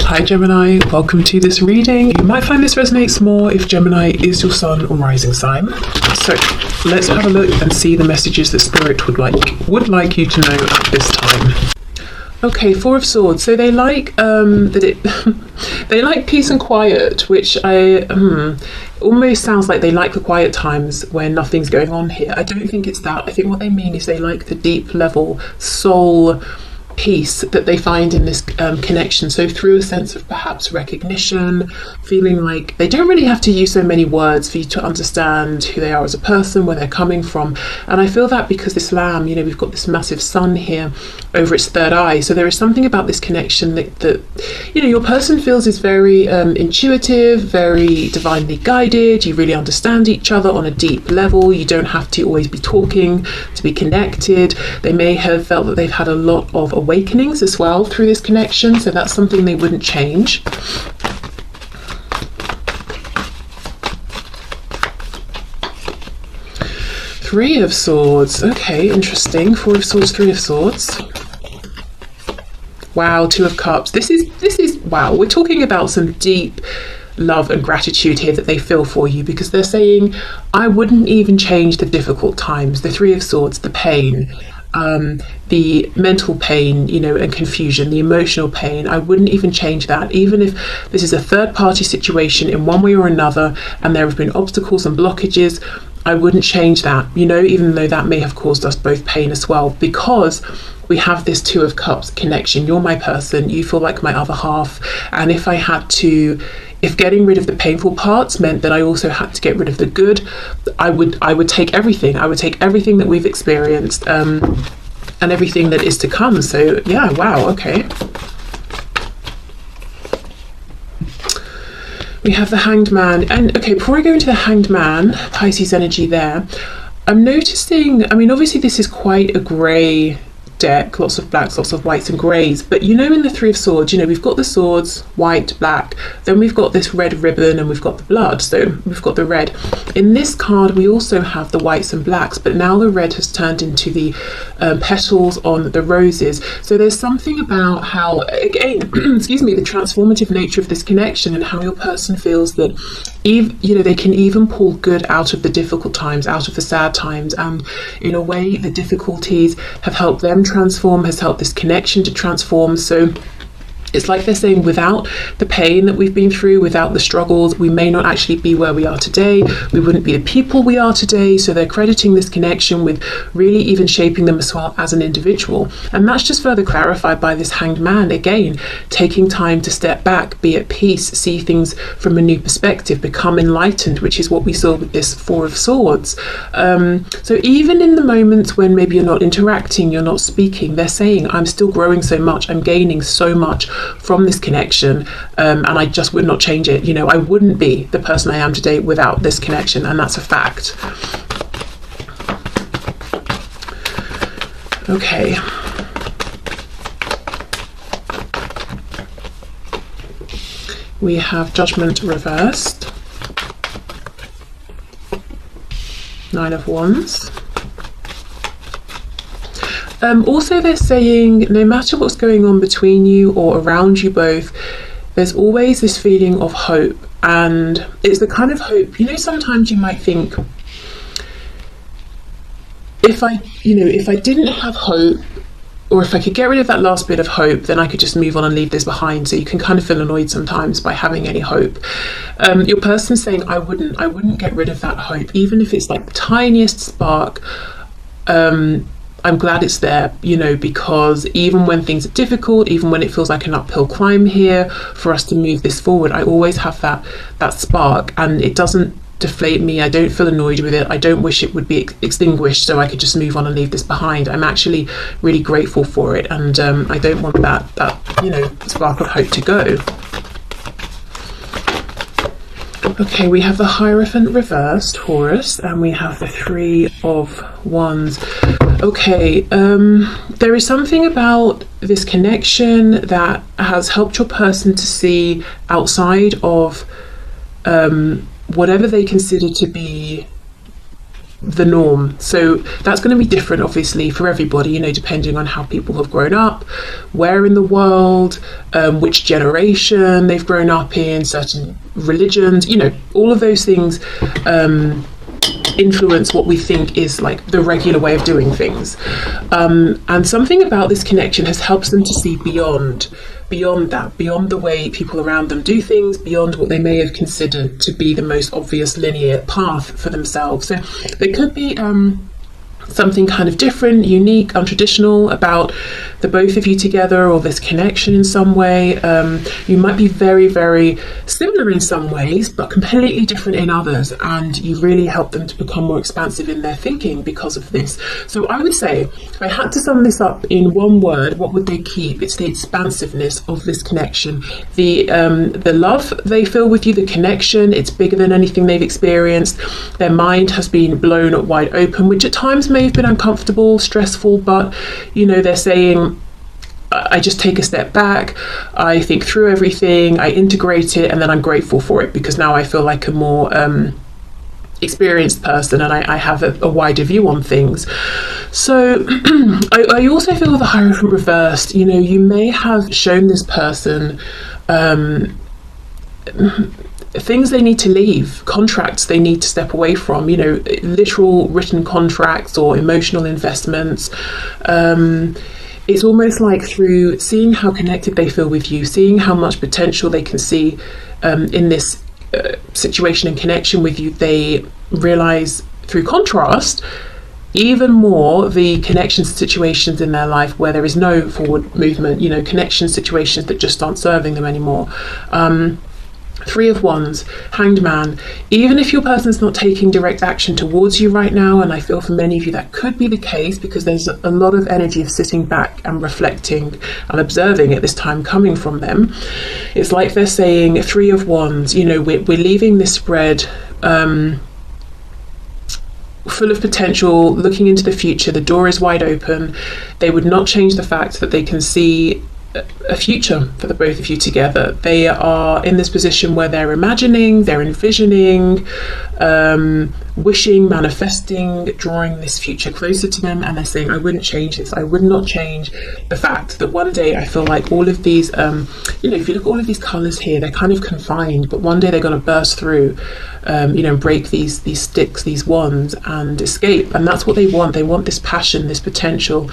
Hi Gemini, welcome to this reading. You might find this resonates more if Gemini is your sun or rising sign. So let's have a look and see the messages that Spirit would like you to know at this time. Okay, Four of Swords. So they like they like peace and quiet, which almost sounds like they like the quiet times when nothing's going on here. I don't think it's that. I think what they mean is they like the deep level soul peace that they find in this connection. So through a sense of perhaps recognition, feeling like they don't really have to use so many words for you to understand who they are as a person, where they're coming from. And I feel that because this lamb, we've got this massive sun here over its third eye. So there is something about this connection that your person feels is very intuitive, very divinely guided. You really understand each other on a deep level. You don't have to always be talking to be connected. They may have felt that they've had a lot of awakenings as well through this connection, so that's something they wouldn't change. Three of Swords. Okay, interesting. Four of Swords, Three of Swords. Wow, Two of Cups. This is wow, we're talking about some deep love and gratitude here that they feel for you, because they're saying, I wouldn't even change the difficult times, the Three of Swords, the pain, the mental pain, and confusion, the emotional pain. I wouldn't even change that, even if this is a third party situation in one way or another and there have been obstacles and blockages. I wouldn't change that, even though that may have caused us both pain as well, because we have this Two of Cups connection. You're my person, you feel like my other half, and if getting rid of the painful parts meant that I also had to get rid of the good, I would take everything. I would take everything that we've experienced and everything that is to come. So yeah, wow, okay. We have the Hanged Man. And okay, before I go into the Hanged Man, Pisces energy there, I'm noticing, obviously this is quite a grey deck, lots of blacks, lots of whites and greys, but in the Three of Swords, we've got the swords, white, black, then we've got this red ribbon and we've got the blood, so we've got the red. In this card we also have the whites and blacks, but now the red has turned into the petals on the roses. So there's something about how, again, excuse me, the transformative nature of this connection and how your person feels that they can even pull good out of the difficult times, out of the sad times, and in a way the difficulties have helped them transform, has helped this connection to transform. So it's like they're saying, without the pain that we've been through, without the struggles, we may not actually be where we are today. We wouldn't be the people we are today. So they're crediting this connection with really even shaping them as well as an individual. And that's just further clarified by this Hanged Man, again, taking time to step back, be at peace, see things from a new perspective, become enlightened, which is what we saw with this Four of Swords. So even in the moments when maybe you're not interacting, you're not speaking, they're saying, I'm still growing so much, I'm gaining so much from this connection, and I just would not change it. I wouldn't be the person I am today without this connection, and that's a fact. Okay. We have Judgment reversed. Nine of Wands. Also they're saying, no matter what's going on between you or around you both, there's always this feeling of hope. And it's the kind of hope, sometimes you might think, if I didn't have hope, or if I could get rid of that last bit of hope, then I could just move on and leave this behind. So you can kind of feel annoyed sometimes by having any hope. Your person's saying, I wouldn't get rid of that hope, even if it's like the tiniest spark. I'm glad it's there, because even when things are difficult, even when it feels like an uphill climb here for us to move this forward, I always have that spark, and it doesn't deflate me. I don't feel annoyed with it. I don't wish it would be extinguished so I could just move on and leave this behind. I'm actually really grateful for it, and I don't want that spark of hope to go. Okay, we have the Hierophant reversed, Taurus, and we have the Three of Wands. Okay, there is something about this connection that has helped your person to see outside of whatever they consider to be the norm. So that's going to be different, obviously, for everybody, you know, depending on how people have grown up, where in the world, which generation they've grown up in, certain religions, you know, all of those things influence what we think is like the regular way of doing things. And something about this connection has helped them to see beyond that, beyond the way people around them do things, beyond what they may have considered to be the most obvious linear path for themselves. So there could be something kind of different, unique, untraditional about the both of you together, or this connection in some way. You might be very, very similar in some ways, but completely different in others, and you really help them to become more expansive in their thinking because of this. So I would say, if I had to sum this up in one word, what would they keep? It's the expansiveness of this connection, the love they feel with you, the connection. It's bigger than anything they've experienced. Their mind has been blown wide open, which at times may have been uncomfortable, stressful, but you know, they're saying, I just take a step back, I think through everything, I integrate it, and then I'm grateful for it because now I feel like a more experienced person, and I have a wider view on things. So I also feel with the Hierophant reversed, you know, you may have shown this person things they need to leave, contracts they need to step away from, you know, literal written contracts or emotional investments. It's almost like through seeing how connected they feel with you, seeing how much potential they can see in this situation and connection with you, they realize through contrast even more the connections situations in their life where there is no forward movement, you know, connection situations that just aren't serving them anymore. Three of Wands, Hanged Man. Even if your person's not taking direct action towards you right now, and I feel for many of you that could be the case because there's a lot of energy of sitting back and reflecting and observing at this time coming from them. It's like they're saying, Three of Wands, you know, we're leaving this spread full of potential, looking into the future. The door is wide open. They would not change the fact that they can see a future for the both of you together. They are in this position where they're imagining, they're envisioning, wishing, manifesting, drawing this future closer to them, and they're saying, I wouldn't change this. I would not change the fact that one day I feel like all of these, you know, if you look at all of these colours here, they're kind of confined, but one day they're going to burst through, you know, break these sticks, these wands, and escape. And that's what they want. They want this passion, this potential,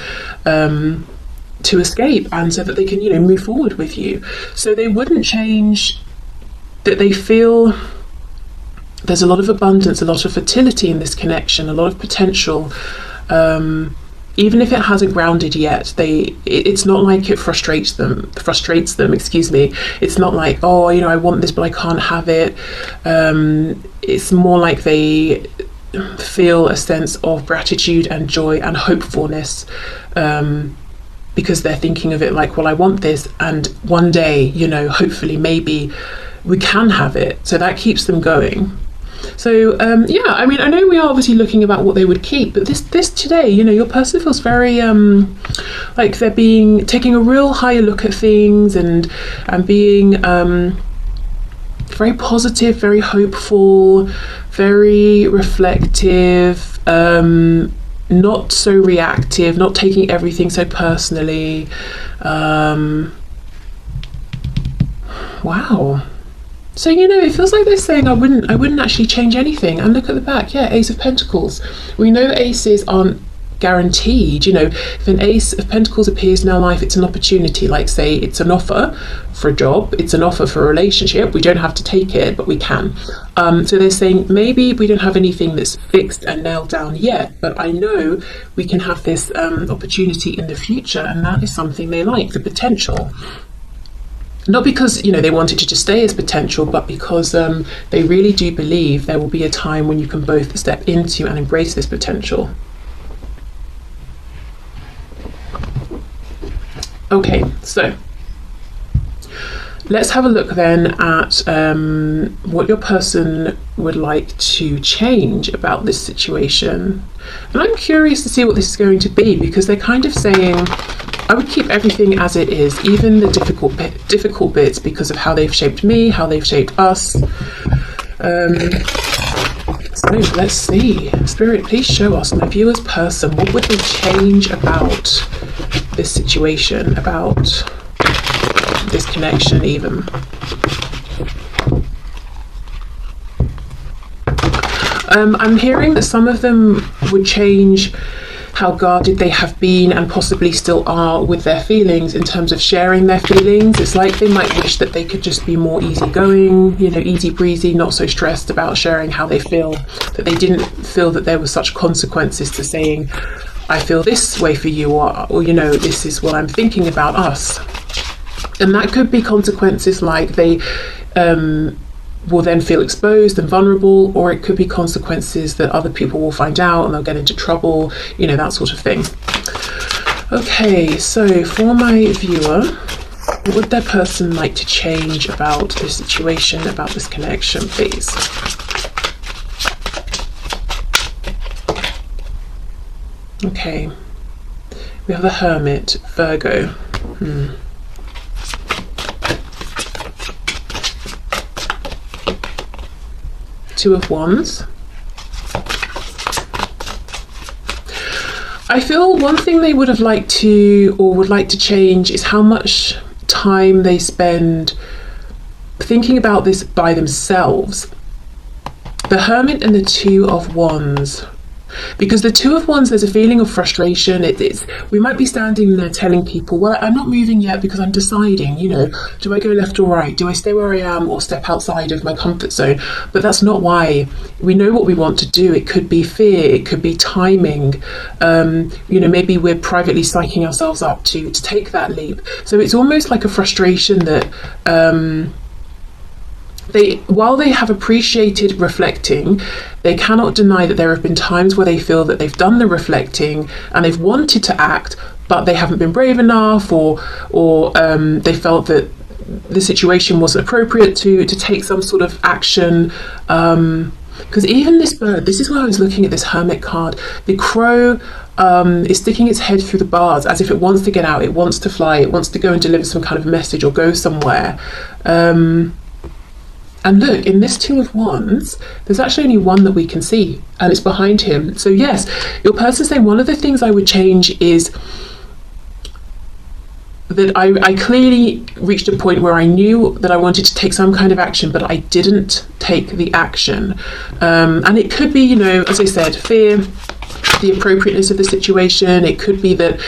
to escape, and so that they can, you know, move forward with you. So they wouldn't change that. They feel there's a lot of abundance, a lot of fertility in this connection, a lot of potential, even if it hasn't grounded yet. It's not like it frustrates them, excuse me. It's not like, oh, you know, I want this but I can't have it. It's more like they feel a sense of gratitude and joy and hopefulness, because they're thinking of it like, well, I want this, and one day, you know, hopefully, maybe we can have it. So that keeps them going. So yeah, I mean, I know we are obviously looking about what they would keep, but this today, you know, your person feels very like they're taking a real higher look at things, and being very positive, very hopeful, very reflective, not so reactive, not taking everything so personally. Wow. So, you know, it feels like they're saying, I wouldn't actually change anything. And look at the back, yeah, Ace of Pentacles. We know that aces aren't guaranteed. You know, if an Ace of Pentacles appears in our life, it's an opportunity. Like, say it's an offer for a job, it's an offer for a relationship. We don't have to take it, but we can. So they're saying, maybe we don't have anything that's fixed and nailed down yet, but I know we can have this opportunity in the future, and that is something they like, the potential. Not because, you know, they want it to just stay as potential, but because they really do believe there will be a time when you can both step into and embrace this potential. Okay, so let's have a look then at what your person would like to change about this situation. And I'm curious to see what this is going to be, because they're kind of saying, I would keep everything as it is, even the difficult bits, because of how they've shaped me, how they've shaped us. So let's see. Spirit, please show us, my viewer's person, what would they change about this situation, about this connection even? I'm hearing that some of them would change how guarded they have been and possibly still are with their feelings in terms of sharing their feelings. It's like they might wish that they could just be more easygoing, you know, easy breezy, not so stressed about sharing how they feel, that they didn't feel that there were such consequences to saying, I feel this way for you, or you know, this is what I'm thinking about us. And that could be consequences like they will then feel exposed and vulnerable, or it could be consequences that other people will find out and they'll get into trouble, you know, that sort of thing. Okay, so for my viewer, what would their person like to change about this situation, about this connection, please? Okay, we have the Hermit, Virgo. Two of Wands. I feel one thing they would have liked to, or would like to change, is how much time they spend thinking about this by themselves. The Hermit and the Two of Wands. Because the Two of Wands, there's a feeling of frustration. We might be standing there telling people, well, I'm not moving yet because I'm deciding, you know, do I go left or right? Do I stay where I am or step outside of my comfort zone? But that's not why. We know what we want to do. It could be fear, it could be timing. You know, maybe we're privately psyching ourselves up to take that leap. So it's almost like a frustration that while they have appreciated reflecting, they cannot deny that there have been times where they feel that they've done the reflecting and they've wanted to act, but they haven't been brave enough, or they felt that the situation wasn't appropriate to take some sort of action. Because even this bird, this is why I was looking at this Hermit card. The crow is sticking its head through the bars as if it wants to get out, it wants to fly, it wants to go and deliver some kind of message or go somewhere. And look, in this Two of Wands, there's actually only one that we can see, and it's behind him. So yes, your person's saying one of the things I would change is that I clearly reached a point where I knew that I wanted to take some kind of action, but I didn't take the action. And it could be, you know, as I said, fear, the appropriateness of the situation. It could be that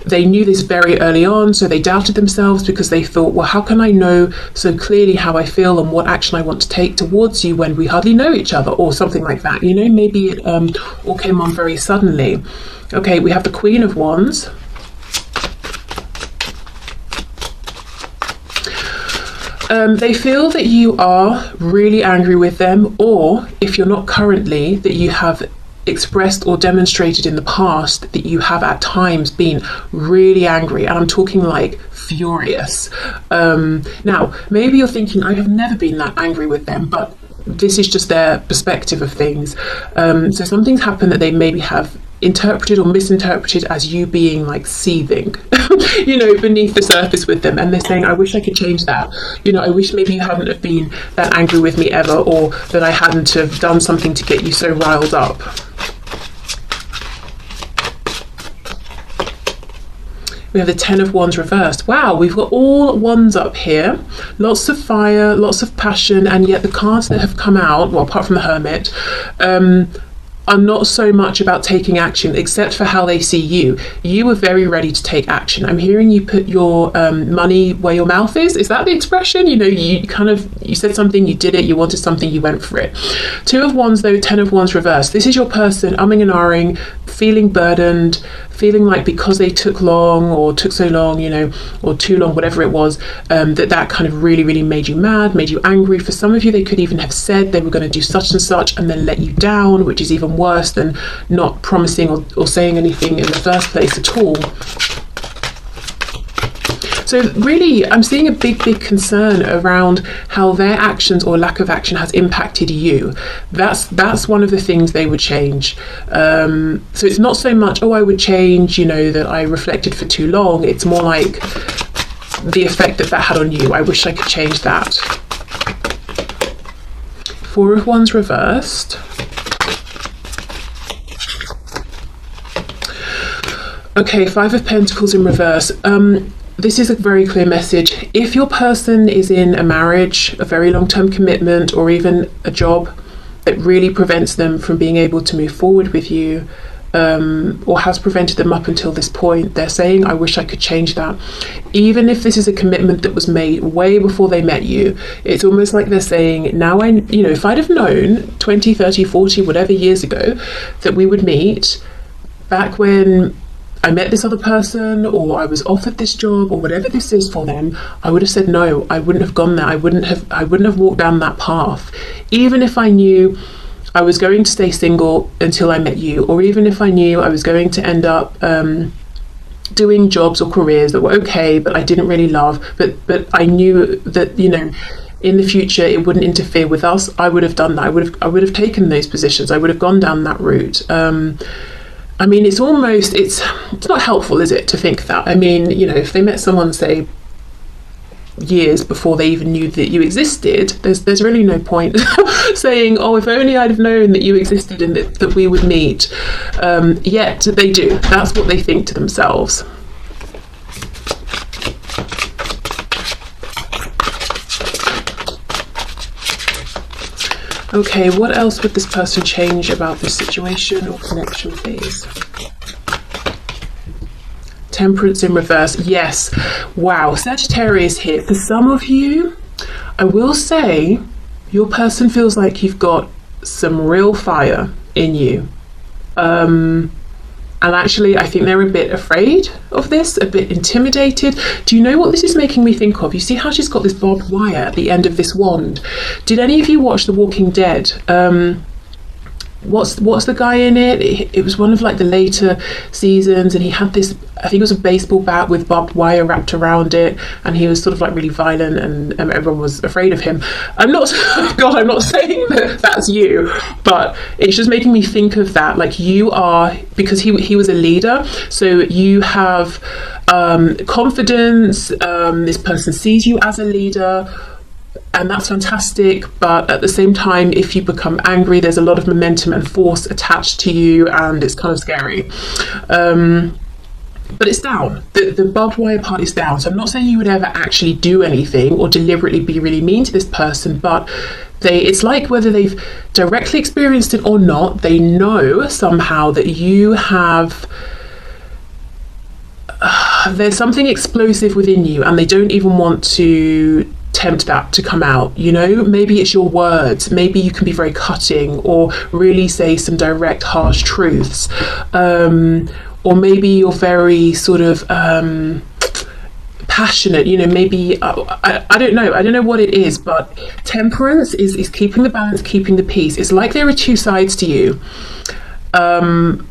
they knew this very early on, so they doubted themselves because they thought, well, how can I know so clearly how I feel and what action I want to take towards you when we hardly know each other, or something like that. You know, maybe it all came on very suddenly. Okay, we have the Queen of Wands. They feel that you are really angry with them, or if you're not currently, that you have expressed or demonstrated in the past that you have at times been really angry, and I'm talking like furious. Now, maybe you're thinking, I have never been that angry with them, but this is just their perspective of things. So something's happened that they maybe have interpreted or misinterpreted as you being like seething, you know, beneath the surface with them, and they're saying, I wish I could change that. You know, I wish maybe you hadn't have been that angry with me ever, or that I hadn't have done something to get you so riled up. We have the Ten of Wands reversed. Wow, we've got all wands up here. Lots of fire, lots of passion, and yet the cards that have come out, well, apart from the Hermit, are not so much about taking action, except for how they see you. You were very ready to take action. I'm hearing you put your money where your mouth is. Is that the expression? You know, you said something, you did it, you wanted something, you went for it. Two of Wands though, Ten of Wands reversed. This is your person umming and ahhing, feeling burdened, feeling like because they took long or took so long, you know, or too long, whatever it was, that kind of really, really made you mad, made you angry. For some of you, they could even have said they were going to do such and such and then let you down, which is even worse than not promising or saying anything in the first place at all. So really, I'm seeing a big concern around how their actions or lack of action has impacted you. That's one of the things they would change. So it's not so much, oh, I would change, you know, that I reflected for too long. It's more like the effect that had on you. I wish I could change that. Four of Wands reversed. Okay, Five of Pentacles in reverse. This is a very clear message. If your person is in a marriage, a very long-term commitment, or even a job that really prevents them from being able to move forward with you, or has prevented them up until this point, they're saying, I wish I could change that. Even if this is a commitment that was made way before they met you, it's almost like they're saying, now if I'd have known 20, 30, 40, whatever years ago that we would meet, back when I met this other person, or I was offered this job, or whatever this is for them, I would have said no. I wouldn't have gone there. I wouldn't have walked down that path. Even if I knew I was going to stay single until I met you, or even if I knew I was going to end up doing jobs or careers that were okay, but I didn't really love, but I knew that, in the future it wouldn't interfere with us, I would have done that. I would have taken those positions. I would have gone down that route. I mean, it's not helpful, is it, to think that? I mean, if they met someone, say, years before they even knew that you existed, there's really no point saying, oh, if only I'd have known that you existed and that we would meet. Yet they do. That's what they think to themselves. Okay, what else would this person change about this situation or connection, please? Temperance in reverse. Yes. Wow. Sagittarius here. For some of you, I will say your person feels like you've got some real fire in you. And actually, I think they're a bit afraid of this, a bit intimidated. Do you know what this is making me think of? You see how she's got this barbed wire at the end of this wand? Did any of you watch The Walking Dead? What's the guy in it? It was one of like the later seasons, and he had this, I think it was a baseball bat with barbed wire wrapped around it, and he was sort of like really violent, and everyone was afraid of him. I'm not saying that that's you, but it's just making me think of that. Like, you are, because he was a leader, so you have confidence. This person sees you as a leader, and that's fantastic, but at the same time, if you become angry, there's a lot of momentum and force attached to you, and it's kind of scary. But it's down. The barbed wire part is down. So I'm not saying you would ever actually do anything or deliberately be really mean to this person, but it's like, whether they've directly experienced it or not, they know somehow that you have... there's something explosive within you, and they don't even want to tempt that to come out. Maybe it's your words, maybe you can be very cutting or really say some direct harsh truths, or maybe you're very sort of passionate, maybe I don't know what it is, but temperance is keeping the balance, keeping the peace. It's like there are two sides to you, and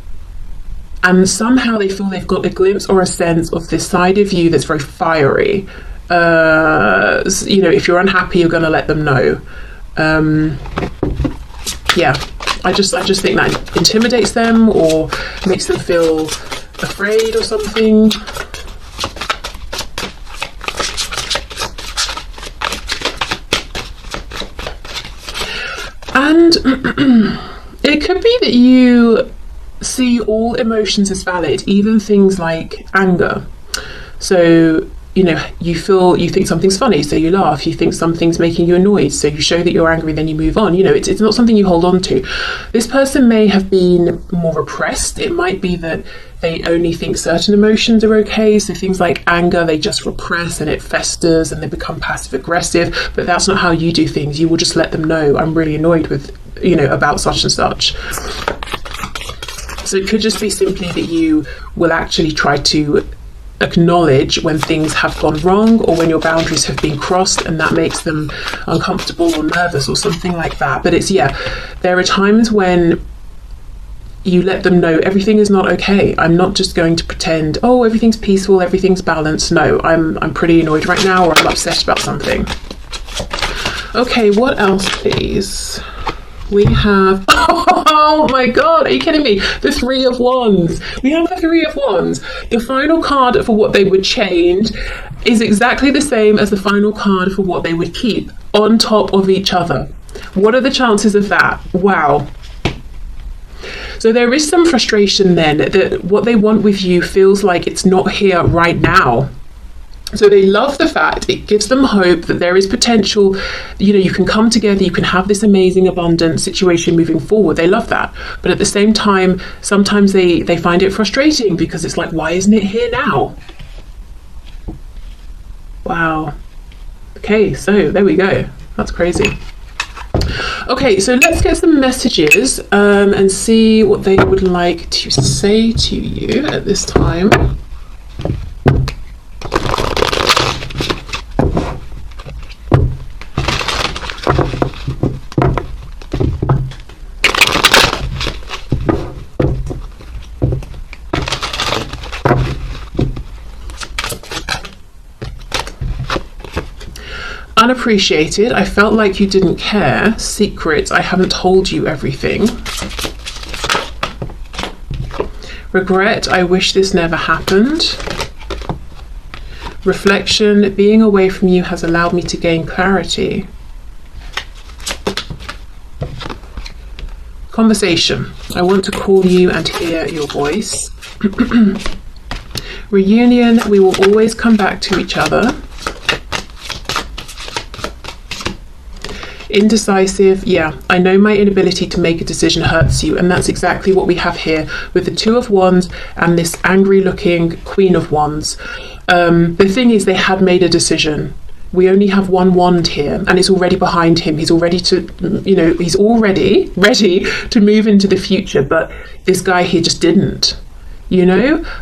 somehow they feel they've got a glimpse or a sense of this side of you that's very fiery. If you're unhappy, you're going to let them know. Yeah, I just think that intimidates them or makes them feel afraid or something. And it could be that you see all emotions as valid, even things like anger. So you think something's funny, so you laugh. You think something's making you annoyed, so you show that you're angry, then you move on. It's not something you hold on to. This person may have been more repressed. It might be that they only think certain emotions are okay, so things like anger, they just repress and it festers and they become passive aggressive. But that's not how you do things. You will just let them know, I'm really annoyed with, about such and such. So it could just be simply that you will actually try to acknowledge when things have gone wrong or when your boundaries have been crossed, and that makes them uncomfortable or nervous or something like that. But there are times when you let them know everything is not okay. I'm not just going to pretend, oh, everything's peaceful, everything's balanced. No, I'm pretty annoyed right now, or I'm upset about something. Okay, what else, please? We have, oh my God, are you kidding me? The Three of Wands. We have the Three of Wands. The final card for what they would change is exactly the same as the final card for what they would keep, on top of each other. What are the chances of that? Wow. So there is some frustration then that what they want with you feels like it's not here right now. So they love the fact it gives them hope that there is potential, you can come together, you can have this amazing abundant situation moving forward. They love that. But at the same time, sometimes they find it frustrating because it's like, why isn't it here now? Wow. Okay, so there we go. That's crazy. Okay, so let's get some messages and see what they would like to say to you at this time. Unappreciated, I felt like you didn't care. Secrets, I haven't told you everything. Regret, I wish this never happened. Reflection, being away from you has allowed me to gain clarity. Conversation, I want to call you and hear your voice. Reunion, we will always come back to each other. Indecisive, yeah, I know my inability to make a decision hurts you, and that's exactly what we have here with the Two of Wands and this angry looking Queen of Wands. The thing is, they had made a decision. We only have one wand here, and it's already behind him. He's already he's already ready to move into the future, but this guy here just didn't. So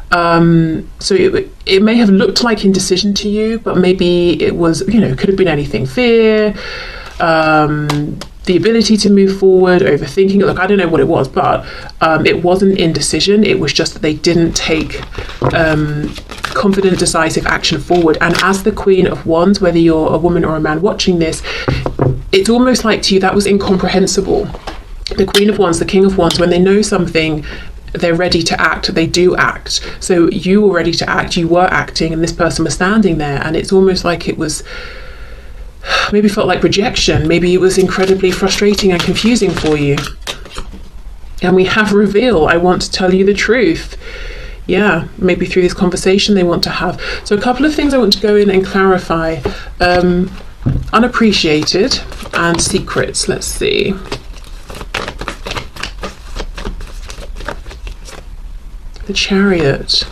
it may have looked like indecision to you, but maybe it was, could have been anything. Fear, the ability to move forward, overthinking. Look, I don't know what it was, but it wasn't indecision. It was just that they didn't take confident, decisive action forward. And as the Queen of Wands, whether you're a woman or a man watching this, it's almost like to you that was incomprehensible. The Queen of Wands, the King of Wands, when they know something, they're ready to act, they do act. So you were ready to act, you were acting, and this person was standing there, and it's almost like it was, maybe felt like rejection, maybe it was incredibly frustrating and confusing for you. And we have reveal, I want to tell you the truth. Yeah, maybe through this conversation they want to have. So a couple of things I want to go in and clarify. Unappreciated and secrets, let's see. The Chariot.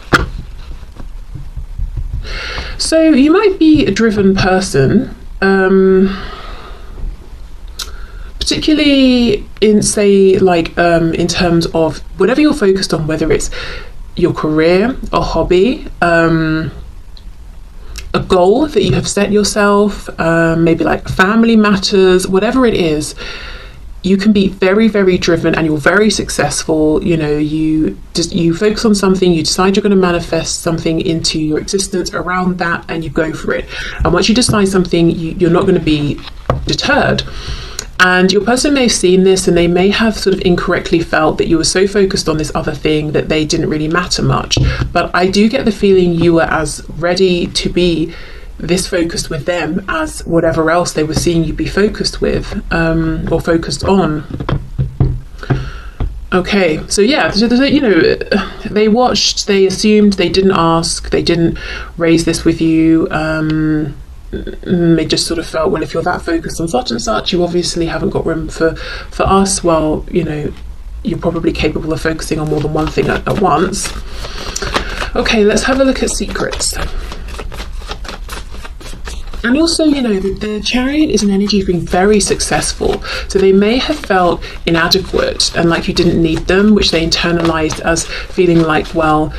So you might be a driven person, particularly in, say, like in terms of whatever you're focused on, whether it's your career, a hobby, a goal that you have set yourself, maybe like family matters, whatever it is. You can be very, very driven and you're very successful. You focus on something, you decide you're going to manifest something into your existence around that, and you go for it. And once you decide something, you're not going to be deterred. And your person may have seen this, and they may have sort of incorrectly felt that you were so focused on this other thing that they didn't really matter much. But I do get the feeling you were as ready to be this focused with them as whatever else they were seeing you be focused with, or focused on. Okay, so yeah, they watched, they assumed, they didn't ask, they didn't raise this with you. They just sort of felt, well, if you're that focused on such and such, you obviously haven't got room for us. Well, you're probably capable of focusing on more than one thing at once. Okay, let's have a look at secrets. And also, the Chariot is an energy of being very successful. So they may have felt inadequate and like you didn't need them, which they internalized as feeling like, well,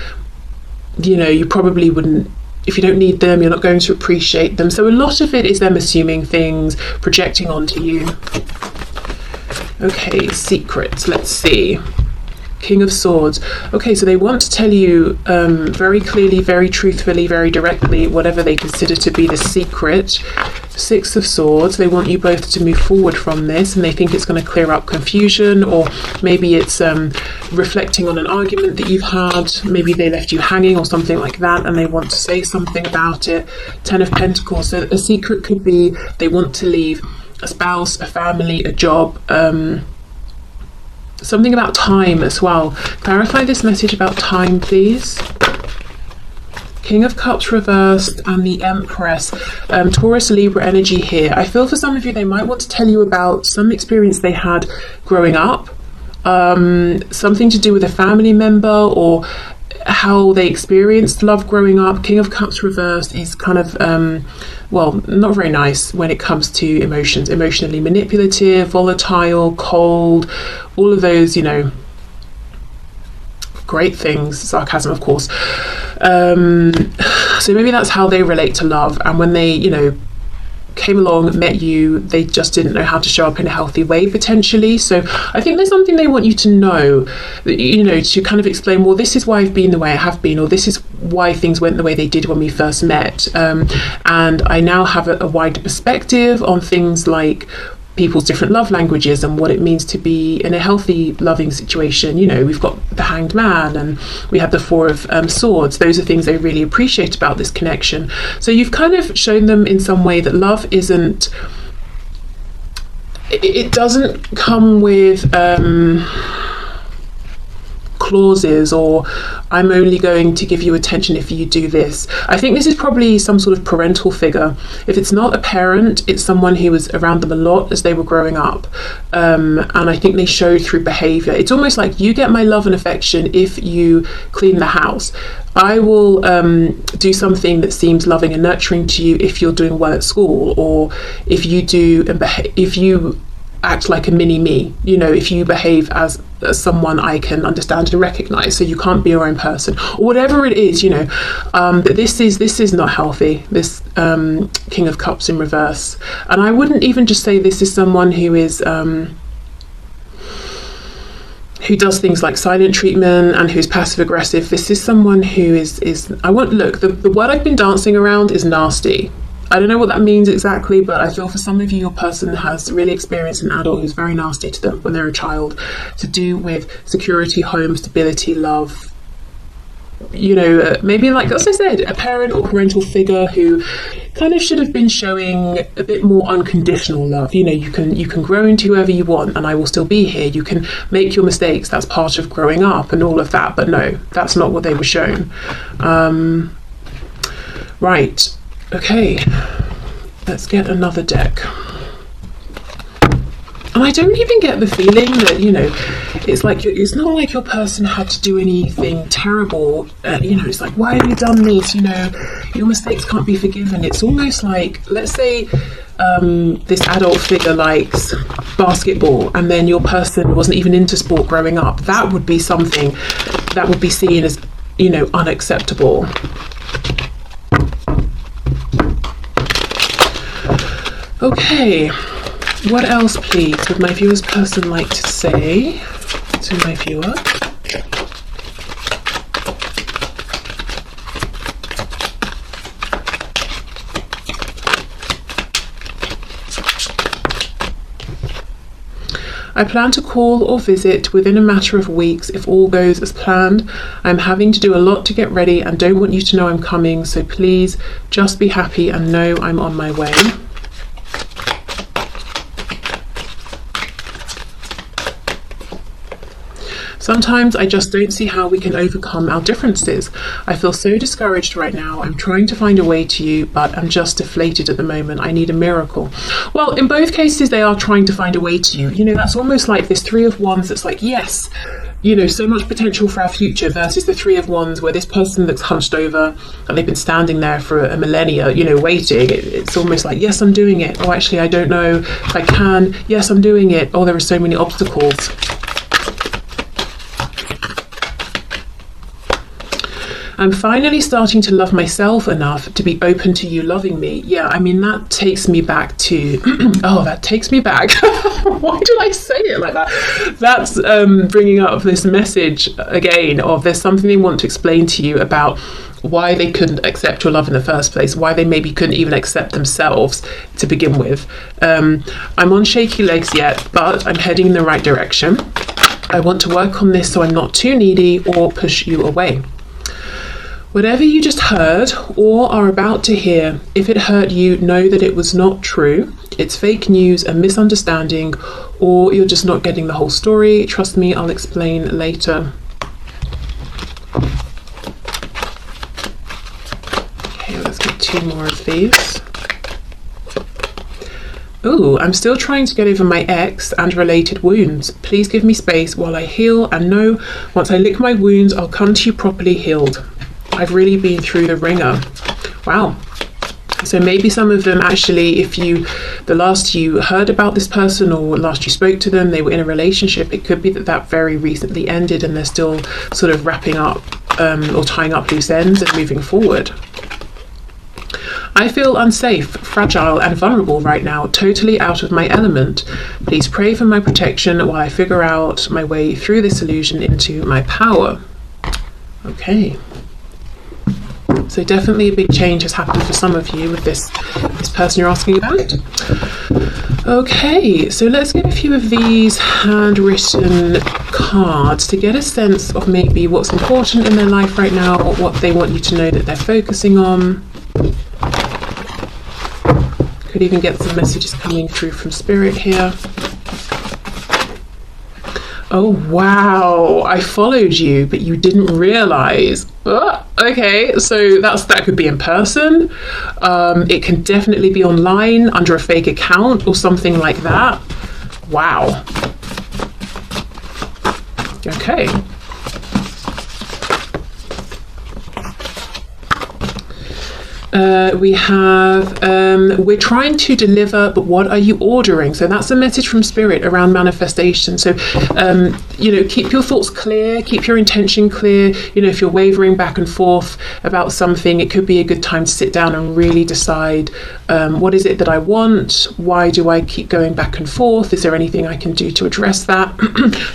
you probably wouldn't, if you don't need them, you're not going to appreciate them. So a lot of it is them assuming things, projecting onto you. Okay, secrets, let's see. King of Swords. Okay, so they want to tell you very clearly, very truthfully, very directly, whatever they consider to be the secret. Six of Swords. They want you both to move forward from this, and they think it's going to clear up confusion, or maybe it's reflecting on an argument that you've had. Maybe they left you hanging or something like that, and they want to say something about it. Ten of Pentacles. So a secret could be they want to leave a spouse, a family, a job, something about time as well. Clarify this message about time, please. King of Cups reversed and the Empress. Taurus, Libra energy here. I feel for some of you, they might want to tell you about some experience they had growing up. Something to do with a family member or how they experienced love growing up. King of Cups reversed is kind of, well, not very nice when it comes to emotions. Emotionally manipulative, volatile, cold, all of those, you know, great things, sarcasm of course. So maybe that's how they relate to love, and when they, you know, came along, met you, they just didn't know how to show up in a healthy way potentially. So I think there's something they want you to know, you know, to kind of explain, well, this is why I've been the way I have been, or this is why things went the way they did when we first met, and I now have a wider perspective on things like people's different love languages and what it means to be in a healthy, loving situation. You know, we've got the Hanged Man and we have the Four of Swords. Those are things they really appreciate about this connection. So you've kind of shown them in some way that love isn't, it doesn't come with clauses or I'm only going to give you attention if you do this. I think this is probably some sort of parental figure. If it's not a parent, it's someone who was around them a lot as they were growing up, and I think they showed through behavior. It's almost like, you get my love and affection if you clean the house. I will do something that seems loving and nurturing to you if you're doing well at school, or if you do if you act like a mini me, you know, if you behave as someone I can understand and recognize, so you can't be your own person, or whatever it is, you know. But this is not healthy, this King of Cups in reverse. And I wouldn't even just say this is someone who is who does things like silent treatment and who's passive aggressive. This is someone who is the word I've been dancing around is nasty. I don't know what that means exactly, but I feel for some of you, your person has really experienced an adult who's very nasty to them when they're a child, to do with security, home, stability, love. You know, maybe like, as I said, a parent or parental figure who kind of should have been showing a bit more unconditional love. You know, you can grow into whoever you want and I will still be here. You can make your mistakes. That's part of growing up and all of that. But no, that's not what they were shown. Right. Okay, let's get another deck. And I don't even get the feeling that, you know, it's like, it's not like your person had to do anything terrible. You know, it's like, why have you done this? You know, your mistakes can't be forgiven. It's almost like, let's say this adult figure likes basketball and then your person wasn't even into sport growing up. That would be something that would be seen as, you know, unacceptable. Okay, what else please would my viewer's person like to say to my viewer? I plan to call or visit within a matter of weeks if all goes as planned. I'm having to do a lot to get ready and don't want you to know I'm coming, so please just be happy and know I'm on my way. Sometimes I just don't see how we can overcome our differences. I feel so discouraged right now. I'm trying to find a way to you, but I'm just deflated at the moment. I need a miracle. Well, in both cases, they are trying to find a way to you. You know, that's almost like this Three of Wands that's like, yes, you know, so much potential for our future, versus the Three of Wands where this person that's hunched over and they've been standing there for a millennia, you know, waiting. It's almost like, yes, I'm doing it. Oh, actually, I don't know if I can. Yes, I'm doing it. Oh, there are so many obstacles. I'm finally starting to love myself enough to be open to you loving me. Yeah, I mean, that takes me back to, oh, that takes me back. Why did I say it like that? That's bringing up this message again of there's something they want to explain to you about why they couldn't accept your love in the first place, why they maybe couldn't even accept themselves to begin with. I'm on shaky legs yet, but I'm heading in the right direction. I want to work on this so I'm not too needy or push you away. Whatever you just heard or are about to hear, if it hurt you, know that it was not true. It's fake news, a misunderstanding, or you're just not getting the whole story. Trust me, I'll explain later. Okay, let's get 2 more of these. Ooh, I'm still trying to get over my ex and related wounds. Please give me space while I heal, and know once I lick my wounds, I'll come to you properly healed. I've really been through the ringer. Wow. So maybe some of them actually, if the last you heard about this person or last you spoke to them, they were in a relationship, it could be that very recently ended and they're still sort of wrapping up or tying up loose ends and moving forward. I feel unsafe, fragile and vulnerable right now, totally out of my element. Please pray for my protection while I figure out my way through this illusion into my power. Okay. So definitely a big change has happened for some of you with this person you're asking about. Okay, so let's get a few of these handwritten cards to get a sense of maybe what's important in their life right now, or what they want you to know that they're focusing on. Could even get some messages coming through from Spirit here. Oh wow, I followed you, but you didn't realize. Oh, okay, so that could be in person. It can definitely be online under a fake account or something like that. Wow. Okay. We have, we're trying to deliver, but what are you ordering? So that's a message from Spirit around manifestation. So, keep your thoughts clear, keep your intention clear. If you're wavering back and forth about something, it could be a good time to sit down and really decide, what is it that I want? Why do I keep going back and forth? Is there anything I can do to address that?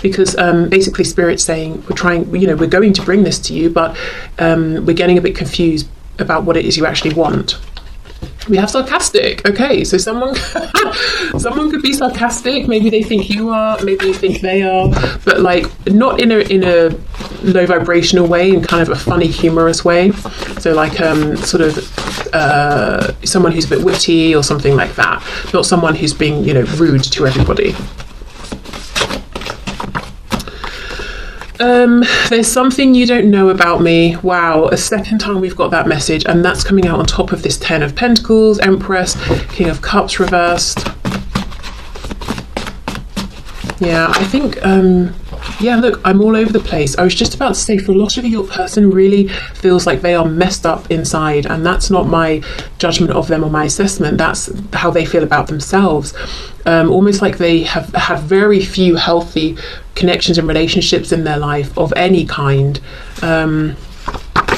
Because basically Spirit's saying, we're going to bring this to you, but we're getting a bit confused about what it is you actually want. We have sarcastic. Okay, so someone could be sarcastic. Maybe they think you are, maybe you think they are, but like not in a low vibrational way, in kind of a funny, humorous way. So like sort of someone who's a bit witty or something like that. Not someone who's being rude to everybody. There's something you don't know about me. Wow, a second time we've got that message, and that's coming out on top of this 10 of Pentacles, Empress, King of Cups reversed. Yeah, I think, look, I'm all over the place. I was just about to say, for a lot of you, your person really feels like they are messed up inside, and that's not my judgment of them or my assessment. That's how they feel about themselves. Almost like they have had very few healthy connections and relationships in their life of any kind.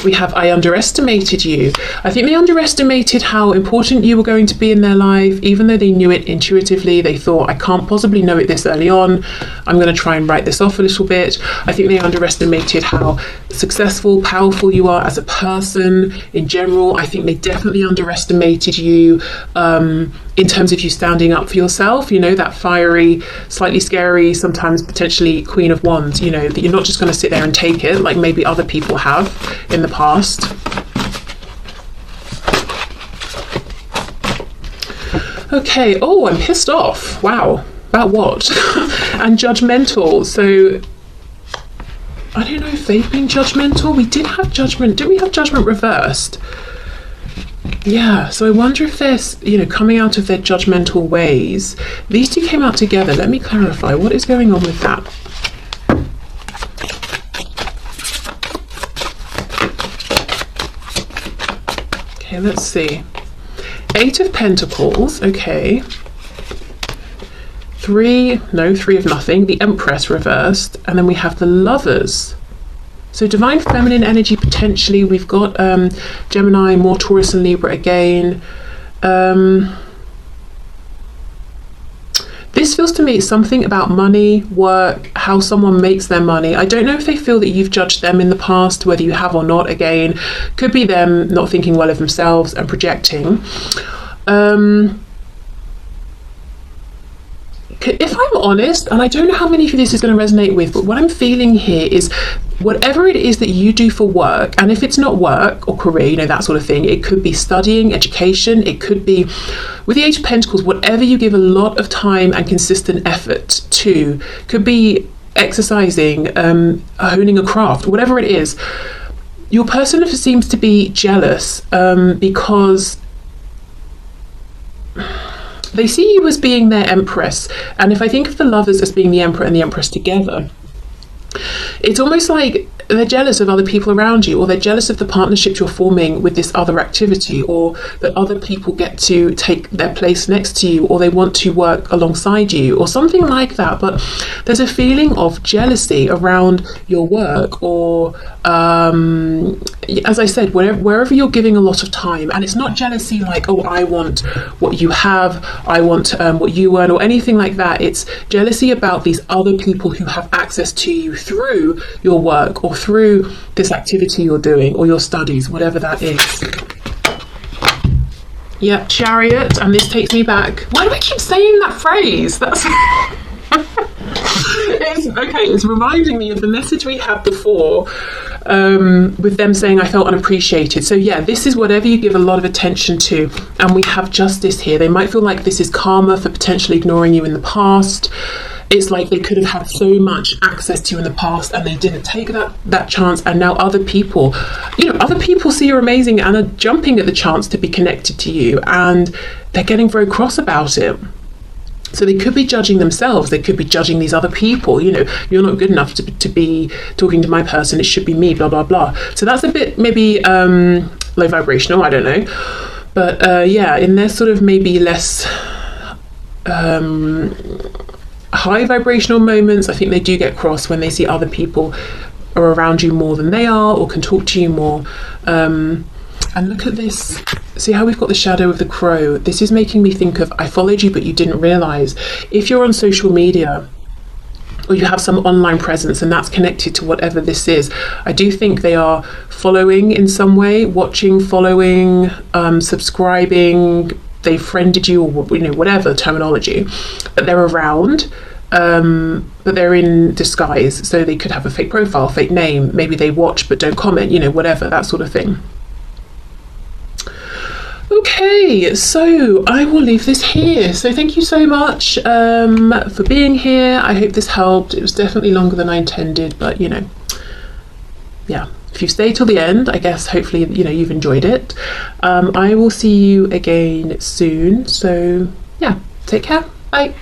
We have, I underestimated you. I think they underestimated how important you were going to be in their life, even though they knew it intuitively. They thought, I can't possibly know it this early on. I'm going to try and write this off a little bit. I think they underestimated how successful, powerful you are as a person in general. I think they definitely underestimated you in terms of you standing up for yourself, that fiery, slightly scary, sometimes potentially Queen of Wands, that you're not just going to sit there and take it like maybe other people have in the past. Okay, oh, I'm pissed off. Wow, about what? And judgmental. So I don't know if they've been judgmental. We did have judgment. Didn't we have judgment reversed? Yeah, so I wonder if they're, coming out of their judgmental ways. These two came out together. Let me clarify. What is going on with that? Okay, let's see. 8 of Pentacles. Okay. 3 of nothing. The Empress reversed. And then we have the Lovers. So divine feminine energy potentially. We've got Gemini, more Taurus and Libra again. This feels to me something about money, work, how someone makes their money. I don't know if they feel that you've judged them in the past, whether you have or not. Again, could be them not thinking well of themselves and projecting. if I'm honest, and I don't know how many of this is going to resonate with, but what I'm feeling here is whatever it is that you do for work, and if it's not work or career, you know, that sort of thing, it could be studying, education, it could be, with the Age of Pentacles, whatever you give a lot of time and consistent effort to, could be exercising, honing a craft, whatever it is, your person seems to be jealous because they see you as being their empress. And if I think of the lovers as being the emperor and the empress together, it's almost like they're jealous of other people around you, or they're jealous of the partnership you're forming with this other activity, or that other people get to take their place next to you, or they want to work alongside you, or something like that. But there's a feeling of jealousy around your work, or as I said, wherever you're giving a lot of time. And it's not jealousy like, oh, I want what you have, I want what you earn, or anything like that. It's jealousy about these other people who have access to you through your work, or through this activity you're doing, or your studies, whatever that is. Yeah, Chariot, and this takes me back. Why do I keep saying that phrase? That's it's reminding me of the message we had before, with them saying I felt unappreciated. So yeah, this is whatever you give a lot of attention to, and we have Justice here. They might feel like this is karma for potentially ignoring you in the past. It's like they could have had so much access to you in the past and they didn't take that chance, and now other people see you're amazing and are jumping at the chance to be connected to you, and they're getting very cross about it. So they could be judging themselves, they could be judging these other people, you know, you're not good enough to be talking to my person, it should be me, blah blah blah. So that's a bit maybe low vibrational, I don't know, but yeah, in their sort of maybe less high vibrational moments, I think they do get cross when they see other people are around you more than they are, or can talk to you more. And look at this, see how we've got the shadow of the crow. This is making me think of, I followed you but you didn't realize. If you're on social media, or you have some online presence and that's connected to whatever this is, I do think they are following in some way, watching, following, subscribing, they friended you, or you know, whatever terminology, but they're around, but they're in disguise. So they could have a fake profile, fake name, maybe they watch but don't comment, you know, whatever, that sort of thing. Okay, so I will leave this here. So thank you so much for being here. I hope this helped. It was definitely longer than I intended, but you know, yeah, if you stay till the end, I guess hopefully, you know, you've enjoyed it. I will see you again soon. So yeah, take care. Bye.